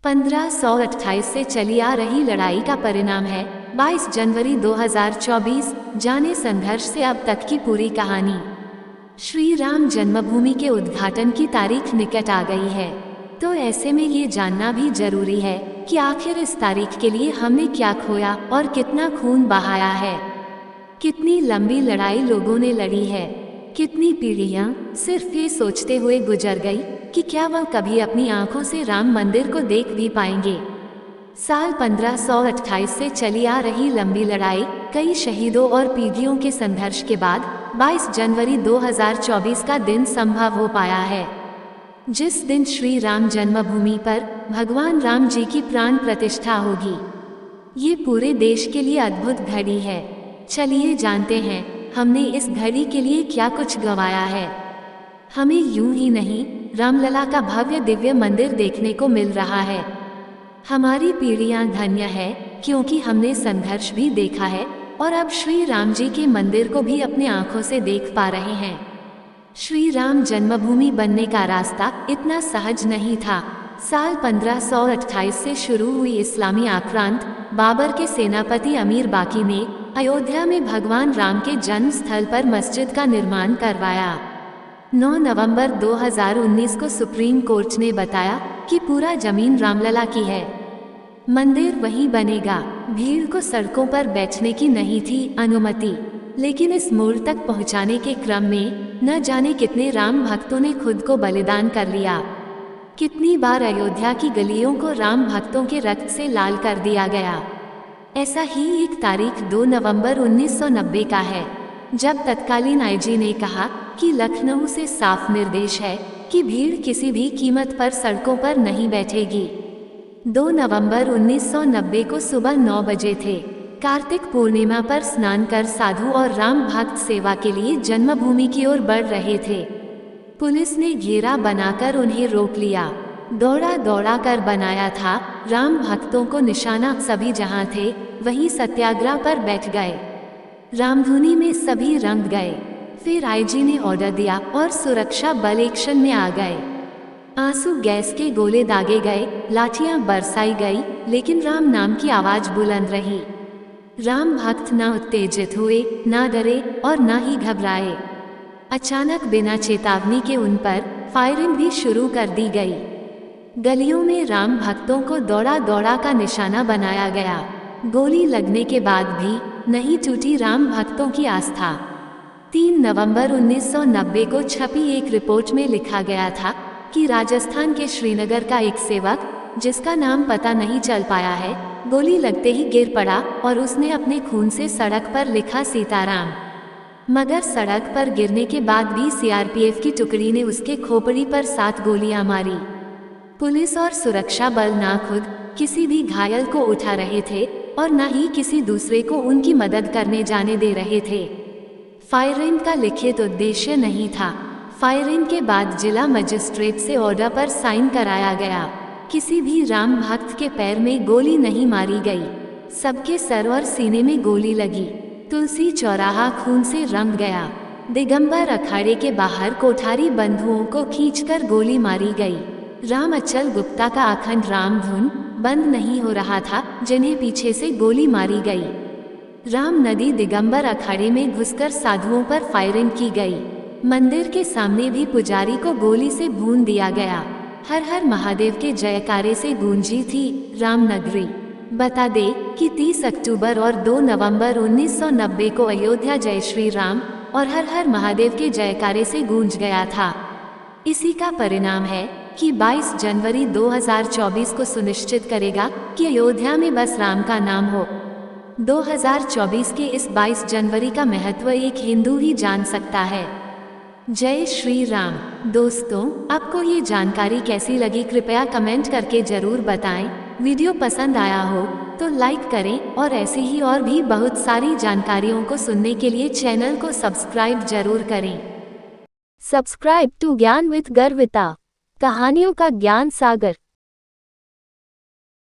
1528 से चली आ रही लड़ाई का परिणाम है 22 जनवरी 2024। जाने संघर्ष से अब तक की पूरी कहानी। श्री राम जन्मभूमि के उद्घाटन की तारीख निकट आ गई है, तो ऐसे में ये जानना भी जरूरी है कि आखिर इस तारीख के लिए हमने क्या खोया और कितना खून बहाया है। कितनी लंबी लड़ाई लोगों ने लड़ी है, कितनी पीढ़ियां सिर्फ ये सोचते हुए गुजर गई कि क्या वह कभी अपनी आंखों से राम मंदिर को देख भी पाएंगे। साल 1528 से चली आ रही लंबी लड़ाई, कई शहीदों और पीढ़ियों के संघर्ष के बाद 22 जनवरी 2024 का दिन संभव हो पाया है, जिस दिन श्री राम जन्मभूमि पर भगवान राम जी की प्राण प्रतिष्ठा होगी। ये पूरे देश के लिए अद्भुत घड़ी है। चलिए जानते हैं हमने इस घड़ी के लिए क्या कुछ गंवाया है। हमें यूं ही नहीं, रामलला का भव्य दिव्य मंदिर देखने को मिल रहा है। हमारी पीढ़ियां धन्य है क्योंकि हमने संघर्ष भी देखा है और अब श्री राम जी के मंदिर को भी अपने आंखों से देख पा रहे हैं। श्री राम जन्मभूमि बनने का रास्ता इतना सहज नहीं था। साल 1528 से शुरू हुई इस्लामी आक्रांत बाबर के सेनापति अमीर बाकी ने अयोध्या में भगवान राम के जन्म स्थल पर मस्जिद का निर्माण करवाया। 9 नवंबर 2019 को सुप्रीम कोर्ट ने बताया कि पूरा जमीन रामलला की है, मंदिर वहीं बनेगा। भीड़ को सड़कों पर बैठने की नहीं थी अनुमति, लेकिन इस मोड़ तक पहुंचाने के क्रम में न जाने कितने राम भक्तों ने खुद को बलिदान कर लिया। कितनी बार अयोध्या की गलियों को राम भक्तों के रक्त से लाल कर दिया गया। ऐसा ही एक तारीख 2 नवंबर 1990 का है, जब तत्कालीन आईजी ने कहा कि लखनऊ से साफ निर्देश है कि भीड़ किसी भी कीमत पर सड़कों पर नहीं बैठेगी। 2 नवंबर 1990 को सुबह 9 बजे थे। कार्तिक पूर्णिमा पर स्नान कर साधु और राम भक्त सेवा के लिए जन्मभूमि की ओर बढ़ रहे थे। पुलिस ने घेरा बनाकर उन्हें रोक लिया। दौड़ा दौड़ा कर बनाया था राम भक्तों को निशाना। सभी जहां थे वहीं सत्याग्रह पर बैठ गए। रामधुनी में सभी रंग गए। फिर आईजी ने ऑर्डर दिया और सुरक्षा बल एक्शन में आ गए। आंसू गैस के गोले दागे गए, लाठियां बरसाई गई, लेकिन राम नाम की आवाज बुलंद रही। राम भक्त ना उत्तेजित हुए, ना डरे और ना ही घबराए। अचानक बिना चेतावनी के उन पर फायरिंग भी शुरू कर दी गई। गलियों में राम भक्तों को दौड़ा दौड़ा का निशाना बनाया गया। गोली लगने के बाद भी नहीं टूटी राम भक्तों की आस्था। 3 नवंबर 1990 को छपी एक रिपोर्ट में लिखा गया था कि राजस्थान के श्रीनगर का एक सेवक, जिसका नाम पता नहीं चल पाया है, गोली लगते ही गिर पड़ा और उसने अपने खून से सड़क पर लिखा सीताराम। मगर सड़क पर गिरने के बाद भी सीआरपीएफ की टुकड़ी ने उसके खोपड़ी पर 7 गोलियां मारी। पुलिस और सुरक्षा बल ना खुद किसी भी घायल को उठा रहे थे और न ही किसी दूसरे को उनकी मदद करने जाने दे रहे थे। फायरिंग का लिखित उद्देश्य नहीं था। फायरिंग के बाद जिला मजिस्ट्रेट से ऑर्डर पर साइन कराया गया। किसी भी राम भक्त के पैर में गोली नहीं मारी गई, सबके सर और सीने में गोली लगी। तुलसी चौराहा खून से रंग गया। दिगंबर अखाड़े के बाहर कोठारी बंधुओं को खींचकर गोली मारी गई। राम अचल गुप्ता का अखंड राम धुन बंद नहीं हो रहा था, जिन्हें पीछे से गोली मारी गई। राम नदी दिगंबर अखाड़े में घुसकर साधुओं पर फायरिंग की गई। मंदिर के सामने भी पुजारी को गोली से भून दिया गया। हर हर महादेव के जयकारे से गूंजी थी रामनगरी। बता दे कि 30 अक्टूबर और 2 नवंबर 1990 को अयोध्या जय श्री राम और हर हर महादेव के जयकारे से गूंज गया था। इसी का परिणाम है कि 22 जनवरी 2024 को सुनिश्चित करेगा कि अयोध्या में बस राम का नाम हो। 2024 के इस 22 जनवरी का महत्व एक हिंदू ही जान सकता है। जय श्री राम। दोस्तों, आपको ये जानकारी कैसी लगी कृपया कमेंट करके जरूर बताएं। वीडियो पसंद आया हो तो लाइक करें और ऐसी ही और भी बहुत सारी जानकारियों को सुनने के लिए चैनल को सब्सक्राइब जरूर करें। सब्सक्राइब टू ज्ञान विद गर्विता, कहानियों का ज्ञान सागर।